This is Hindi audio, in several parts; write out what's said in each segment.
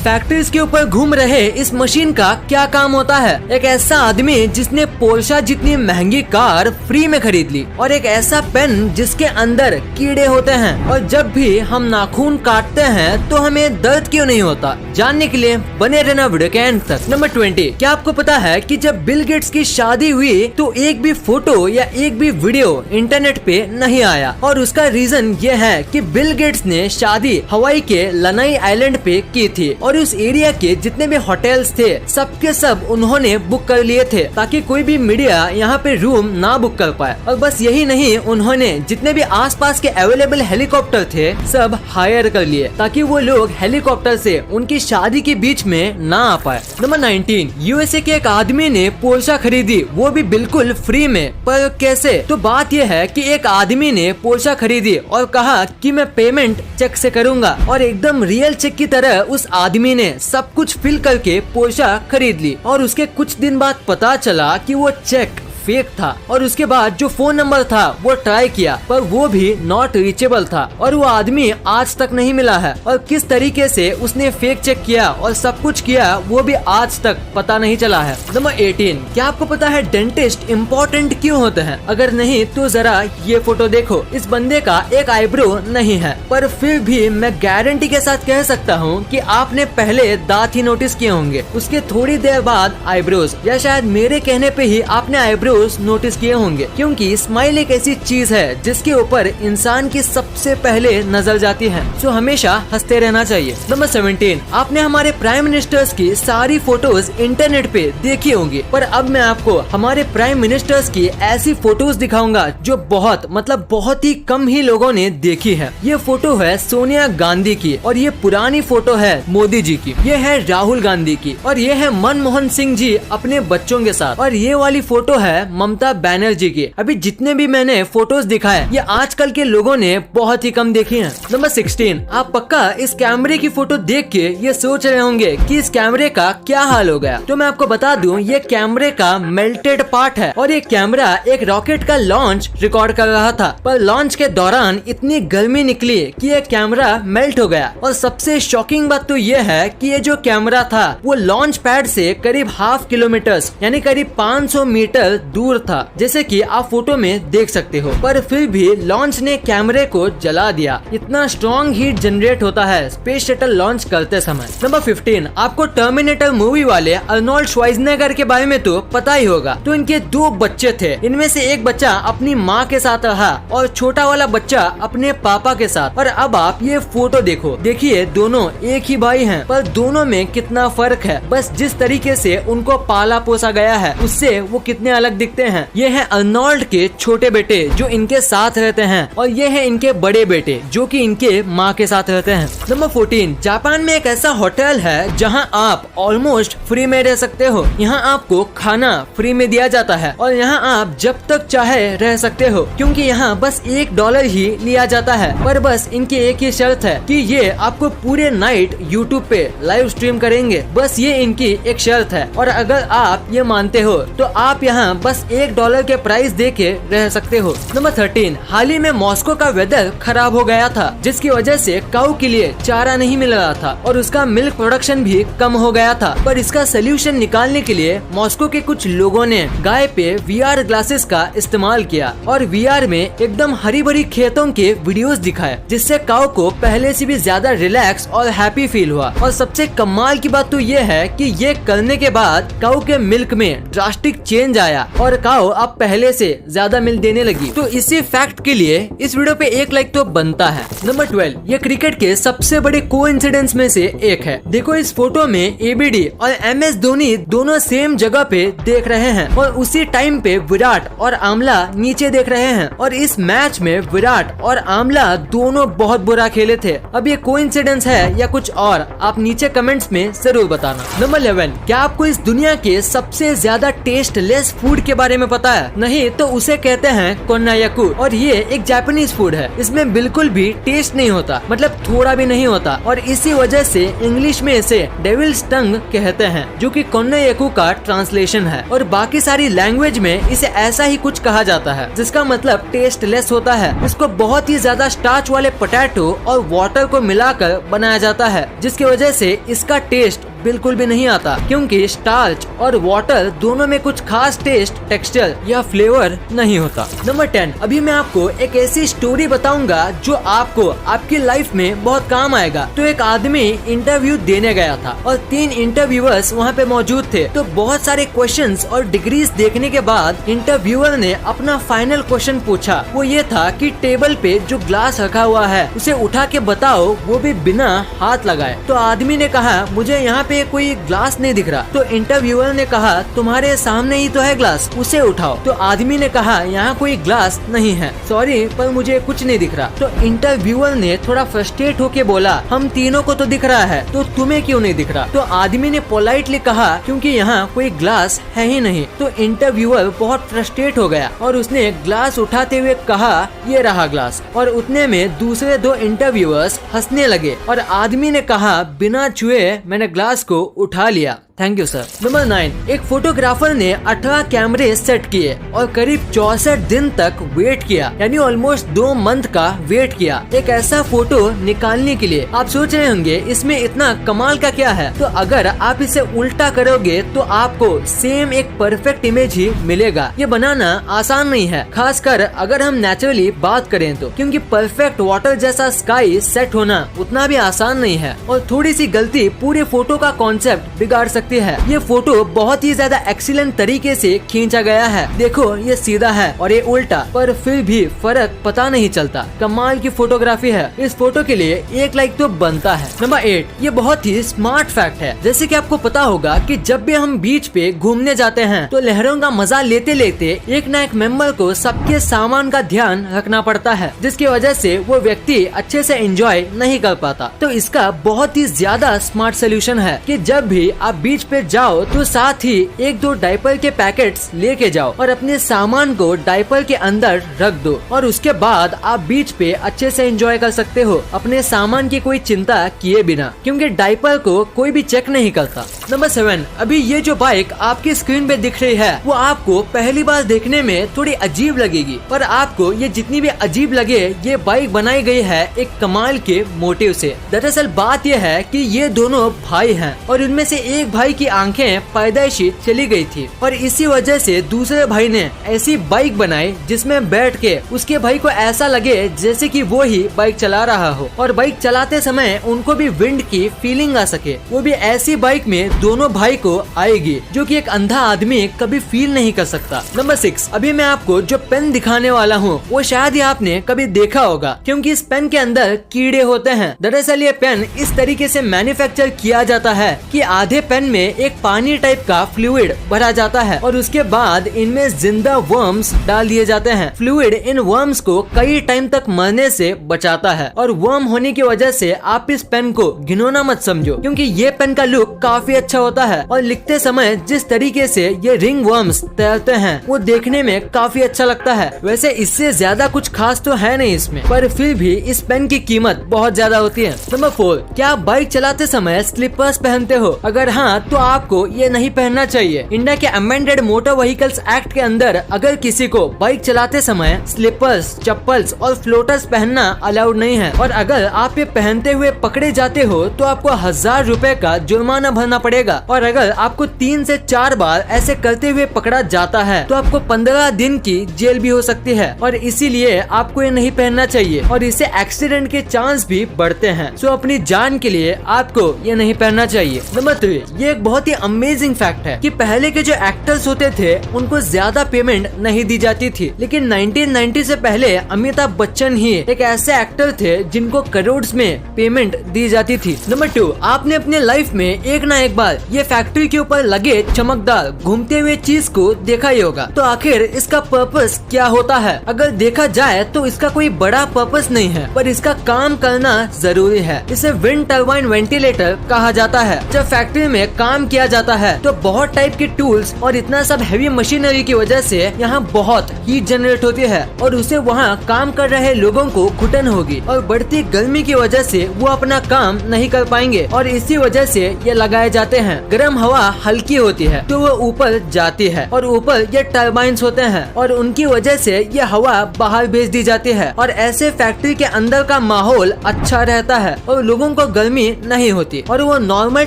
फैक्ट्रीज के ऊपर घूम रहे इस मशीन का क्या काम होता है? एक ऐसा आदमी जिसने पोर्शा जितनी महंगी कार फ्री में खरीद ली, और एक ऐसा पेन जिसके अंदर कीड़े होते हैं, और जब भी हम नाखून काटते हैं तो हमें दर्द क्यों नहीं होता? जानने के लिए बने रहना वीडियो के एंड तक। नंबर 20, क्या आपको पता है कि जब बिल गेट्स की शादी हुई तो एक भी फोटो या एक भी वीडियो इंटरनेट पे नहीं आया, और उसका रीजन ये है कि बिल गेट्स ने शादी हवाई के लनाई आइलैंड पे की थी, और उस एरिया के जितने भी होटल्स थे सबके सब उन्होंने बुक कर लिए थे ताकि कोई भी मीडिया यहाँ पे रूम ना बुक कर पाए। और बस यही नहीं, उन्होंने जितने भी आसपास के अवेलेबल हेलीकॉप्टर थे सब हायर कर लिए ताकि वो लोग हेलीकॉप्टर से उनकी शादी के बीच में ना आ पाए। नंबर 19, यूएसए के एक आदमी ने पोर्शा खरीदी, वो भी बिल्कुल फ्री में। पर कैसे? तो बात यह है कि एक आदमी ने पोर्शा खरीदी और कहा कि मैं पेमेंट चेक से करूंगा, और एकदम रियल चेक की तरह उस आदमी ने सब कुछ फिल करके पोर्शा खरीद ली। और उसके कुछ दिन बाद पता चला कि वो चेक फेक था, और उसके बाद जो फोन नंबर था वो ट्राई किया पर वो भी नॉट रीचेबल था, और वो आदमी आज तक नहीं मिला है। और किस तरीके से उसने फेक चेक किया और सब कुछ किया वो भी आज तक पता नहीं चला है। नंबर 18, क्या आपको पता है डेंटिस्ट इम्पोर्टेंट क्यों होते हैं? अगर नहीं तो जरा ये फोटो देखो। इस बंदे का एक आईब्रो नहीं है, पर फिर भी मैं गारंटी के साथ कह सकता हूँ कि आपने पहले दांत ही नोटिस किए होंगे, उसके थोड़ी देर बाद आईब्रोज, या शायद मेरे कहने पे ही आपने आईब्रो नोटिस किए होंगे, क्योंकि स्माइल एक ऐसी चीज है जिसके ऊपर इंसान की सबसे पहले नजर जाती है, जो हमेशा हंसते रहना चाहिए। नंबर 17, आपने हमारे प्राइम मिनिस्टर्स की सारी फोटोज इंटरनेट पे देखी होंगी, पर अब मैं आपको हमारे प्राइम मिनिस्टर्स की ऐसी फोटोज दिखाऊंगा जो बहुत ही कम ही लोगों ने देखी है। ये फोटो है सोनिया गांधी की, और ये पुरानी फोटो है मोदी जी की, ये है राहुल गांधी की, और ये है मनमोहन सिंह जी अपने बच्चों के साथ, और ये वाली फोटो है ममता बनर्जी की। अभी जितने भी मैंने फोटोज दिखाए ये आजकल के लोगों ने बहुत ही कम देखी हैं। नंबर 16, आप पक्का इस कैमरे की फोटो देख के ये सोच रहे होंगे कि इस कैमरे का क्या हाल हो गया। तो मैं आपको बता दूं, ये कैमरे का मेल्टेड पार्ट है, और ये कैमरा एक रॉकेट का लॉन्च रिकॉर्ड कर रहा था, पर लॉन्च के दौरान इतनी गर्मी निकली कि ये कैमरा मेल्ट हो गया। और सबसे शॉकिंग बात तो ये है कि ये जो कैमरा था वो लॉन्च पैड से करीब ½ किलोमीटर यानी करीब 500 मीटर दूर था, जैसे कि आप फोटो में देख सकते हो, पर फिर भी लॉन्च ने कैमरे को जला दिया। इतना स्ट्रॉन्ग हीट जनरेट होता है स्पेस शटल लॉन्च करते समय। नंबर 15, आपको टर्मिनेटर मूवी वाले अर्नोल्ड श्वार्ज़नेगर के बारे में तो पता ही होगा। तो इनके 2 बच्चे थे, इनमें से एक बच्चा अपनी माँ के साथ रहा और छोटा वाला बच्चा अपने पापा के साथ। और अब आप ये फोटो देखो, देखिए दोनों एक ही भाई हैं, पर दोनों में कितना फर्क है। बस जिस तरीके से उनको पाला पोसा गया है उससे वो कितने अलग दिखते हैं। ये है अर्नोल्ड के छोटे बेटे जो इनके साथ रहते हैं, और ये है इनके बड़े बेटे जो कि इनके माँ के साथ रहते हैं। नंबर 14, जापान में एक ऐसा होटल है जहाँ आप ऑलमोस्ट फ्री में रह सकते हो। यहाँ आपको खाना फ्री में दिया जाता है, और यहाँ आप जब तक चाहे रह सकते हो, क्योंकि यहाँ बस $1 ही लिया जाता है। पर बस इनकी एक ही शर्त है कि ये आपको पूरे नाइट यूट्यूब पे लाइव स्ट्रीम करेंगे, बस ये इनकी एक शर्त है। और अगर आप ये मानते हो तो आप यहाँ बस $1 के प्राइस दे के रह सकते हो। नंबर 13, हाल ही में मॉस्को का वेदर खराब हो गया था, जिसकी वजह से काऊ के लिए चारा नहीं मिल रहा था, और उसका मिल्क प्रोडक्शन भी कम हो गया था। पर इसका सोल्यूशन निकालने के लिए मॉस्को के कुछ लोगों ने गाय पे VR ग्लासेस का इस्तेमाल किया, और VR में एकदम हरी भरी खेतों के वीडियोस दिखाए, जिससे काऊ को पहले से भी ज्यादा रिलैक्स और हैप्पी फील हुआ। और सबसे कमाल की बात तो ये है कि ये करने के बाद काऊ के मिल्क में ड्रास्टिक चेंज आया, और काऊ अब पहले से ज्यादा मिल्क देने लगी। तो इसी फैक्ट के लिए इस वीडियो पे 1 लाइक तो बनता है। नंबर 12, ये क्रिकेट के सबसे बड़े कोइंसिडेंस में से एक है। देखो इस फोटो में ABD और MS धोनी दोनों सेम जगह पे देख रहे हैं, और उसी टाइम पे विराट और आमला नीचे देख रहे हैं, और इस मैच में विराट और आमला दोनों बहुत बुरा खेले थे। अब ये कोइंसिडेंस है या कुछ और, आप नीचे कमेंट्स में जरूर बताना। नंबर 11, क्या आपको इस दुनिया के सबसे ज्यादा टेस्टलेस फूड के के बारे में पता है? नहीं तो उसे कहते हैं कोन्नायाकू और ये एक जापानीज फूड है। इसमें बिल्कुल भी टेस्ट नहीं होता, मतलब थोड़ा भी नहीं होता, और इसी वजह से इंग्लिश में इसे डेविल्स टंग कहते हैं, जो कि कोन्नायाकू का ट्रांसलेशन है। और बाकी सारी लैंग्वेज में इसे ऐसा ही कुछ कहा जाता है, जिसका मतलब टेस्टलेस होता है। इसको बहुत ही ज्यादा स्टार्च वाले पोटैटो और वाटर को मिलाकर बनाया जाता है, जिसकी वजह से इसका टेस्ट बिल्कुल भी नहीं आता, क्योंकि स्टार्च और वाटर दोनों में कुछ खास टेस्ट, टेक्सचर या फ्लेवर नहीं होता। नंबर 10, अभी मैं आपको एक ऐसी स्टोरी बताऊंगा जो आपको आपकी लाइफ में बहुत काम आएगा। तो एक आदमी इंटरव्यू देने गया था और 3 इंटरव्यूअर्स वहाँ पे मौजूद थे। तो बहुत सारे क्वेश्चंस और डिग्रीज देखने के बाद इंटरव्यूअर ने अपना फाइनल क्वेश्चन पूछा। वो ये था कि टेबल पे जो ग्लास रखा हुआ है उसे उठा के बताओ, वो भी बिना हाथ लगाए। तो आदमी ने कहा मुझे यहाँ पे कोई ग्लास नहीं दिख रहा। तो इंटरव्यूअर ने कहा तुम्हारे सामने ही तो है ग्लास, उसे उठाओ। तो आदमी ने कहा यहाँ कोई ग्लास नहीं है, सॉरी पर मुझे कुछ नहीं दिख रहा। तो इंटरव्यूअर ने थोड़ा फ्रस्ट्रेट होके बोला हम तीनों को तो दिख रहा है, तो तुम्हें क्यों नहीं दिख रहा? तो आदमी ने पोलाइटली कहा क्योंकि यहाँ कोई ग्लास है ही नहीं। तो इंटरव्यूअर बहुत फ्रस्ट्रेट हो गया और उसने ग्लास उठाते हुए कहा ये रहा ग्लास। और उतने में दूसरे 2 इंटरव्यूअर्स हंसने लगे और आदमी ने कहा बिना छुए मैंने ग्लास को उठा लिया। Thank you sir. नंबर 9, एक फोटोग्राफर ने 18 कैमरे सेट किए और करीब 64 दिन तक वेट किया, यानी ऑलमोस्ट 2 मंथ का वेट किया एक ऐसा फोटो निकालने के लिए। आप सोच रहे होंगे इसमें इतना कमाल का क्या है? तो अगर आप इसे उल्टा करोगे तो आपको सेम एक परफेक्ट इमेज ही मिलेगा। ये बनाना आसान नहीं है, खासकर अगर हम नेचुरली बात करें तो, क्योंकि परफेक्ट वाटर जैसा स्काई सेट होना उतना भी आसान नहीं है और थोड़ी सी गलती पूरे फोटो का कॉन्सेप्ट बिगाड़ सकती है। ये फोटो बहुत ही ज्यादा एक्सीलेंट तरीके से खींचा गया है। देखो ये सीधा है और ये उल्टा, पर फिर भी फर्क पता नहीं चलता। कमाल की फोटोग्राफी है। इस फोटो के लिए 1 लाइक तो बनता है। नंबर 8, ये बहुत ही स्मार्ट फैक्ट है। जैसे कि आपको पता होगा कि जब भी हम बीच पे घूमने जाते हैं तो लहरों का मजा लेते लेते एक न एक मेंबर को सबके सामान का ध्यान रखना पड़ता है, जिसकी वजह से वो व्यक्ति अच्छे से एंजॉय नहीं कर पाता। तो इसका बहुत ही ज्यादा स्मार्ट सोल्यूशन है कि जब भी आप बीच पे जाओ तो साथ ही 1-2 डायपर के पैकेट्स लेके जाओ और अपने सामान को डायपर के अंदर रख दो और उसके बाद आप बीच पे अच्छे से एंजॉय कर सकते हो अपने सामान की कोई चिंता किए बिना, क्योंकि डायपर को कोई भी चेक नहीं करता। नंबर 7, अभी ये जो बाइक आपकी स्क्रीन पे दिख रही है वो आपको पहली बार देखने में थोड़ी अजीब लगेगी, पर आपको ये जितनी भी अजीब लगे ये बाइक बनाई गई है एक कमाल के मोटिव से। दरअसल बात यह है कि ये दोनों भाई हैं और इनमें से एक भाई की आंखें पैदाइशी चली गई थी और इसी वजह से दूसरे भाई ने ऐसी बाइक बनाई जिसमें बैठ के उसके भाई को ऐसा लगे जैसे कि वो ही बाइक चला रहा हो और बाइक चलाते समय उनको भी विंड की फीलिंग आ सके। वो भी ऐसी बाइक में दोनों भाई को आएगी जो कि एक अंधा आदमी कभी फील नहीं कर सकता। नंबर 6, अभी मैं आपको जो पेन दिखाने वाला हूँ वो शायद ही आपने कभी देखा होगा, क्योंकि इस पेन के अंदर कीड़े होते हैं। दरअसल ये पेन इस तरीके से मैन्युफैक्चर किया जाता है कि आधे पेन में एक पानी टाइप का फ्लूइड भरा जाता है और उसके बाद इनमें जिंदा वर्म्स डाल दिए जाते हैं। फ्लूइड इन वर्म्स को कई टाइम तक मरने से बचाता है और वर्म होने की वजह से आप इस पेन को घिनौना मत समझो, क्योंकि ये पेन का लुक काफी अच्छा होता है और लिखते समय जिस तरीके से ये रिंग वर्म्स तैरते हैं वो देखने में काफी अच्छा लगता है। वैसे इससे ज्यादा कुछ खास तो है नहीं इसमें, पर फिर भी इस पेन की कीमत बहुत ज्यादा होती है। नंबर 4, क्या आप बाइक चलाते समय स्लीपर्स पहनते हो? अगर हाँ तो आपको ये नहीं पहनना चाहिए। इंडिया के अमेंडेड मोटर व्हीकल्स एक्ट के अंदर अगर किसी को बाइक चलाते समय स्लीपर्स, चप्पल्स और फ्लोटर्स पहनना अलाउड नहीं है और अगर आप ये पहनते हुए पकड़े जाते हो तो आपको 1000 रुपए का जुर्माना भरना पड़ेगा और अगर आपको 3 से 4 बार ऐसे करते हुए पकड़ा जाता है तो आपको 15 दिन की जेल भी हो सकती है और इसीलिए आपको ये नहीं पहनना चाहिए और इससे एक्सीडेंट के चांस भी बढ़ते हैं। सो अपनी जान के लिए आपको ये नहीं पहनना चाहिए। नंबर 3, ये एक बहुत ही अमेजिंग फैक्ट है कि पहले के जो एक्टर्स होते थे उनको ज्यादा पेमेंट नहीं दी जाती थी, लेकिन 1990 से पहले अमिताभ बच्चन ही एक ऐसे एक्टर थे जिनको करोड़ में पेमेंट दी जाती थी। नंबर 2, आपने अपने लाइफ में एक ना एक बार ये फैक्ट्री के ऊपर लगे चमकदार घूमते हुए चीज को देखा ही होगा। तो आखिर इसका पर्पस क्या होता है? अगर देखा जाए तो इसका कोई बड़ा पर्पस नहीं है, पर इसका काम करना जरूरी है। इसे विंड टर्बाइन वेंटिलेटर कहा जाता है। जब फैक्ट्री में काम किया जाता है। तो बहुत टाइप के टूल्स और इतना सब हैवी मशीनरी की वजह से यहाँ बहुत हीट जनरेट होती है और उसे वहाँ काम कर रहे लोगों को घुटन होगी और बढ़ती गर्मी की वजह से वो अपना काम नहीं कर पाएंगे और इसी वजह से ये लगाए जाते हैं। गर्म हवा हल्की होती है तो वो ऊपर जाती है और ऊपर ये टर्बाइंस होते हैं और उनकी वजह से ये हवा बाहर भेज दी जाती है और ऐसे फैक्ट्री के अंदर का माहौल अच्छा रहता है और लोगों को गर्मी नहीं होती और वो नॉर्मल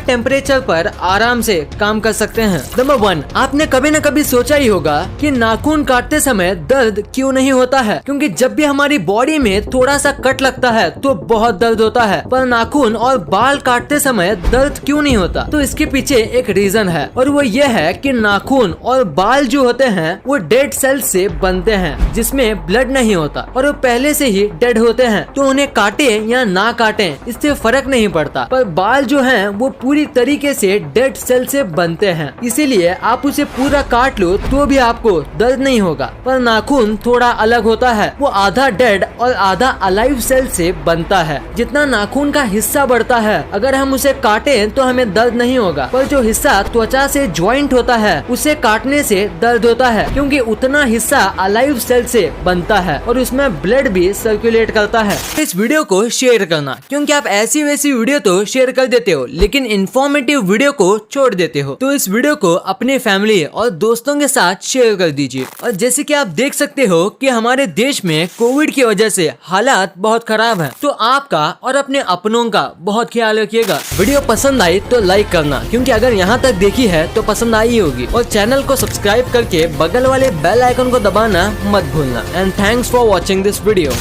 टेम्परेचर पर आराम से काम कर सकते हैं। नंबर 1, आपने कभी न कभी सोचा ही होगा कि नाखून काटते समय दर्द क्यों नहीं होता है, क्योंकि जब भी हमारी बॉडी में थोड़ा सा कट लगता है तो बहुत दर्द होता है, पर नाखून और बाल काटते समय दर्द क्यों नहीं होता। तो इसके पीछे एक रीजन है और वो ये है कि नाखून और बाल जो होते हैं वो डेड सेल से बनते हैं जिसमें ब्लड नहीं होता और वो पहले से ही डेड होते हैं, तो उन्हें काटे या ना काटे इससे फर्क नहीं पड़ता। पर बाल जो हैं वो पूरी तरीके से डेड सेल से बनते हैं, इसीलिए आप उसे पूरा काट लो तो भी आपको दर्द नहीं होगा। पर नाखून थोड़ा अलग होता है, वो आधा डेड और आधा अलाइव सेल से बनता है। जितना नाखून का हिस्सा बढ़ता है अगर हम उसे काटें तो हमें दर्द नहीं होगा, पर जो हिस्सा त्वचा से ज्वाइंट होता है उसे काटने से दर्द होता है, क्योंकि उतना हिस्सा अलाइव सेल से बनता है और उसमें ब्लड भी सर्कुलेट करता है। इस वीडियो को शेयर करना, क्योंकि आप ऐसी वैसी वीडियो तो शेयर कर देते हो लेकिन इन्फॉर्मेटिव वीडियो को छोड़ देते हो। तो इस वीडियो को अपने फैमिली और दोस्तों के साथ शेयर कर दीजिए। और जैसे कि आप देख सकते हो कि हमारे देश में कोविड की वजह से हालात बहुत खराब हैं, तो आपका और अपने अपनों का बहुत ख्याल रखिएगा। वीडियो पसंद आई तो लाइक करना, क्योंकि अगर यहाँ तक देखी है तो पसंद आई होगी, और चैनल को सब्सक्राइब करके बगल वाले बेल आइकन को दबाना मत भूलना। And thanks for watching this video.